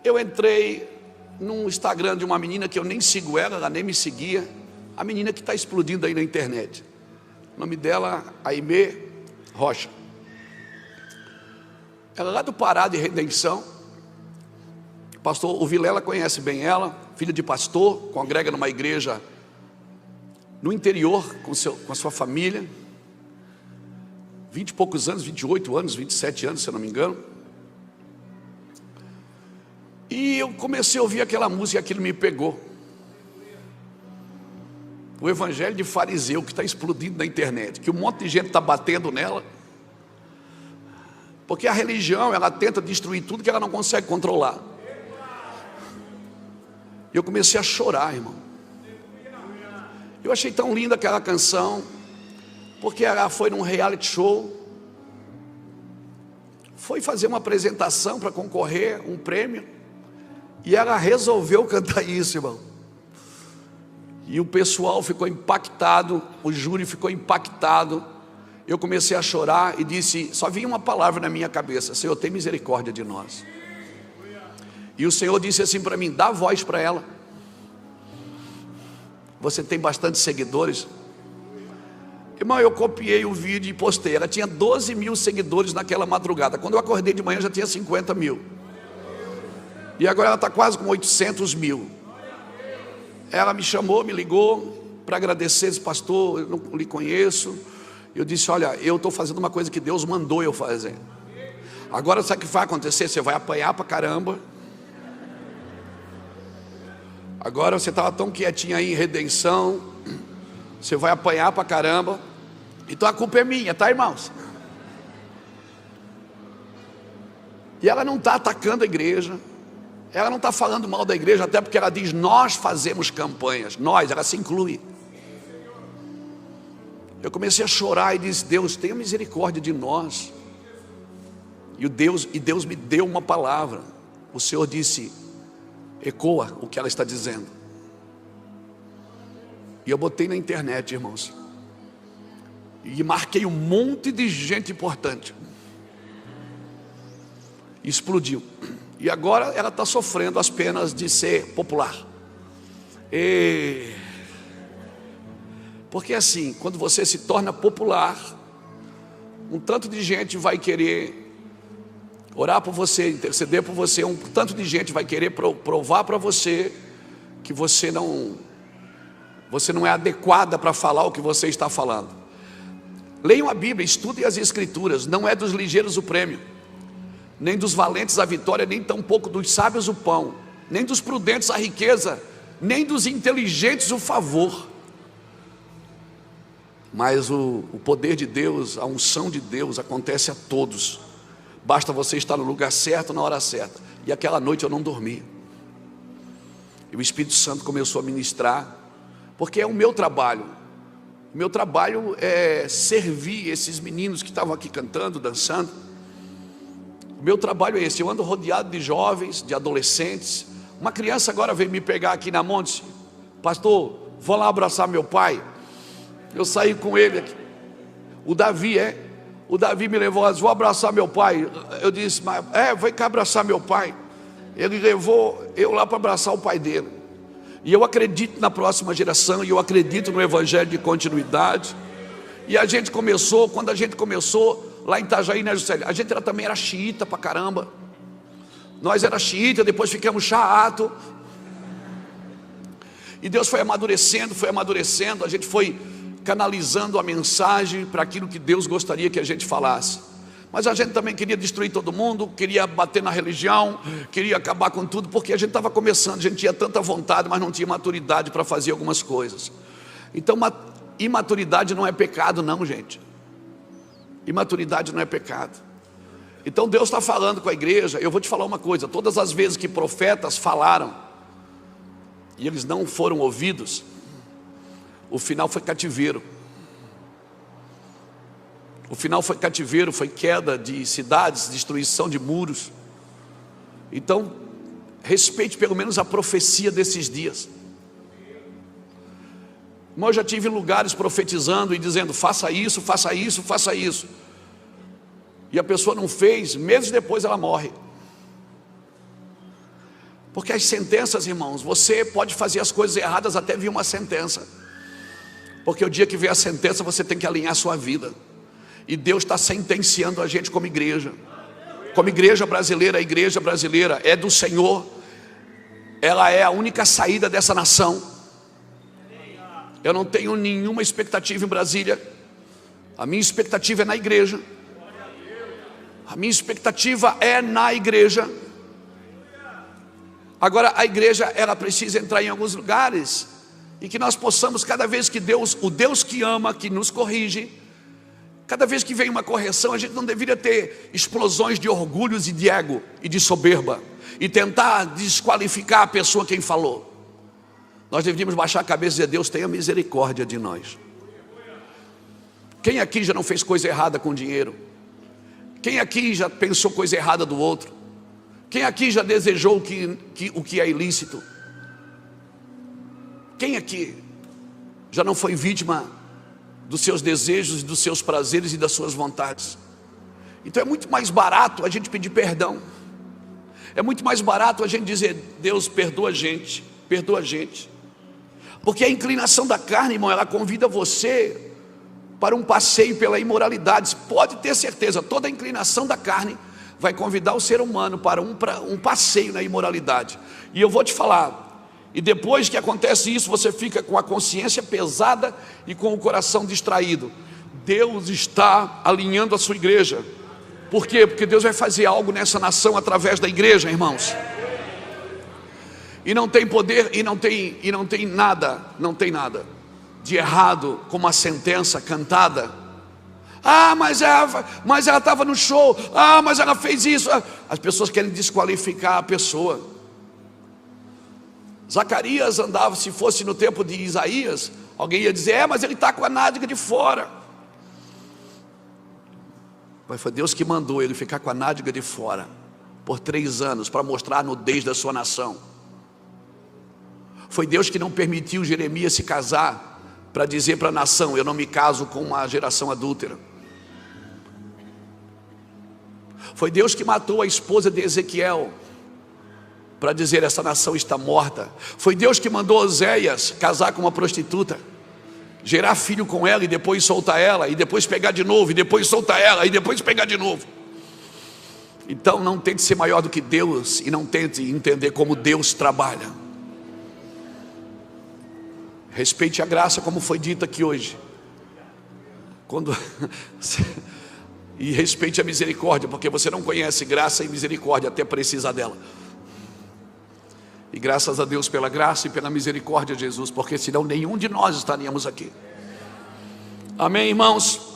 eu entrei num Instagram de uma menina que eu nem sigo ela nem me seguia. A menina que está explodindo aí na internet. O nome dela, Aimee Rocha. Ela é lá do Pará de Redenção. Pastor, o Vilela conhece bem ela, filha de pastor, congrega numa igreja no interior, com a sua família. 20 e poucos anos, 28 anos, 27 anos, se eu não me engano. E eu comecei a ouvir aquela música e aquilo me pegou. O evangelho de fariseu que está explodindo na internet, que um monte de gente está batendo nela. Porque a religião, ela tenta destruir tudo que ela não consegue controlar. E eu comecei a chorar, irmão. Eu achei tão linda aquela canção, porque ela foi num reality show, foi fazer uma apresentação para concorrer, um prêmio, e ela resolveu cantar isso, irmão. E o pessoal ficou impactado, o júri ficou impactado. Eu comecei a chorar e disse, só vinha uma palavra na minha cabeça: Senhor, tem misericórdia de nós. E o Senhor disse assim para mim: dá voz para ela. Você tem bastante seguidores. Irmão, eu copiei o vídeo e postei. Ela tinha 12 mil seguidores naquela madrugada. Quando eu acordei de manhã já tinha 50 mil. E agora ela está quase com 800 mil. Ela me chamou, me ligou para agradecer. Disse, pastor, eu não lhe conheço. Eu disse, olha, eu estou fazendo uma coisa que Deus mandou eu fazer. Agora sabe o que vai acontecer? Você vai apanhar para caramba. Agora você estava tão quietinho aí em redenção, você vai apanhar para caramba. Então a culpa é minha, tá, irmãos? E ela não está atacando a igreja, ela não está falando mal da igreja, até porque ela diz, nós fazemos campanhas. Nós, ela se inclui. Eu comecei a chorar e disse, Deus, tenha misericórdia de nós. E Deus me deu uma palavra. O Senhor disse, ecoa o que ela está dizendo. E eu botei na internet, irmãos, e marquei um monte de gente importante. Explodiu. E agora ela está sofrendo as penas de ser popular. Porque assim, quando você se torna popular, um tanto de gente vai querer orar por você, interceder por você. Um tanto de gente vai querer provar para você que você não é adequada para falar o que você está falando. Leiam a Bíblia, estudem as Escrituras. Não é dos ligeiros o prêmio, nem dos valentes a vitória, nem tampouco dos sábios o pão, nem dos prudentes a riqueza, nem dos inteligentes o favor. Mas o poder de Deus, a unção de Deus acontece a todos. Basta você estar no lugar certo, na hora certa. E aquela noite eu não dormi. E o Espírito Santo começou a ministrar, porque é o meu trabalho. O meu trabalho é servir esses meninos que estavam aqui cantando, dançando. O meu trabalho é esse. Eu ando rodeado de jovens, de adolescentes. Uma criança agora veio me pegar aqui na Monte. Pastor, vou lá abraçar meu pai. Eu saí com ele aqui. O Davi me levou, vou abraçar meu pai. Eu disse, vem cá abraçar meu pai. Ele levou eu lá para abraçar o pai dele. E eu acredito na próxima geração, e eu acredito no evangelho de continuidade. E a gente começou, quando a gente começou lá em Itajaí, né, Juscelio? A gente também era xiita pra caramba. Nós era xiita, depois ficamos chato. E Deus foi amadurecendo, a gente foi canalizando a mensagem para aquilo que Deus gostaria que a gente falasse. Mas a gente também queria destruir todo mundo, queria bater na religião, queria acabar com tudo, porque a gente estava começando, a gente tinha tanta vontade, mas não tinha maturidade para fazer algumas coisas. Então, imaturidade não é pecado não, gente. Imaturidade não é pecado. Então Deus está falando com a igreja. Eu vou te falar uma coisa, todas as vezes que profetas falaram e eles não foram ouvidos, o final foi cativeiro. O final foi cativeiro, foi queda de cidades, destruição de muros. Então, respeite pelo menos a profecia desses dias. Eu já tive lugares profetizando e dizendo, faça isso, faça isso, faça isso. E a pessoa não fez, meses depois ela morre. Porque as sentenças, irmãos, você pode fazer as coisas erradas até vir uma sentença. Porque o dia que vier a sentença, você tem que alinhar a sua vida. E Deus está sentenciando a gente como igreja. Como igreja brasileira, a igreja brasileira é do Senhor. Ela é a única saída dessa nação. Eu não tenho nenhuma expectativa em Brasília. A minha expectativa é na igreja. A minha expectativa é na igreja. Agora a igreja, ela precisa entrar em alguns lugares e que nós possamos, cada vez que Deus, o Deus que ama, que nos corrige, cada vez que vem uma correção, a gente não deveria ter explosões de orgulhos e de ego e de soberba e tentar desqualificar a pessoa quem falou. Nós deveríamos baixar a cabeça e dizer: Deus, tenha misericórdia de nós. Quem aqui já não fez coisa errada com dinheiro? Quem aqui já pensou coisa errada do outro? Quem aqui já desejou o que é ilícito? Quem aqui já não foi vítima dos seus desejos, dos seus prazeres e das suas vontades? Então é muito mais barato a gente pedir perdão. É muito mais barato a gente dizer: Deus, perdoa a gente, perdoa a gente. Porque a inclinação da carne, irmão, ela convida você para um passeio pela imoralidade. Pode ter certeza, toda a inclinação da carne vai convidar o ser humano para um passeio na imoralidade. E eu vou te falar, e depois que acontece isso, você fica com a consciência pesada e com o coração distraído. Deus está alinhando a sua igreja. Por quê? Porque Deus vai fazer algo nessa nação através da igreja, irmãos. E não tem poder, e não tem nada de errado com uma sentença cantada. Ah, mas ela estava no show. Ah, mas ela fez isso. As pessoas querem desqualificar a pessoa. Zacarias andava, se fosse no tempo de Isaías, alguém ia dizer: mas ele está com a nádega de fora. Mas foi Deus que mandou ele ficar com a nádega de fora por 3 anos, para mostrar a nudez da sua nação. Foi Deus que não permitiu Jeremias se casar, para dizer para a nação: eu não me caso com uma geração adúltera. Foi Deus que matou a esposa de Ezequiel, para dizer: essa nação está morta. Foi Deus que mandou Oséias casar com uma prostituta, gerar filho com ela e depois soltar ela, e depois pegar de novo, e depois soltar ela, e depois pegar de novo. Então não tente ser maior do que Deus, e não tente entender como Deus trabalha. Respeite a graça, como foi dito aqui hoje. E respeite a misericórdia, porque você não conhece graça e misericórdia até precisar dela. E graças a Deus pela graça e pela misericórdia de Jesus, porque senão nenhum de nós estaríamos aqui. Amém, irmãos?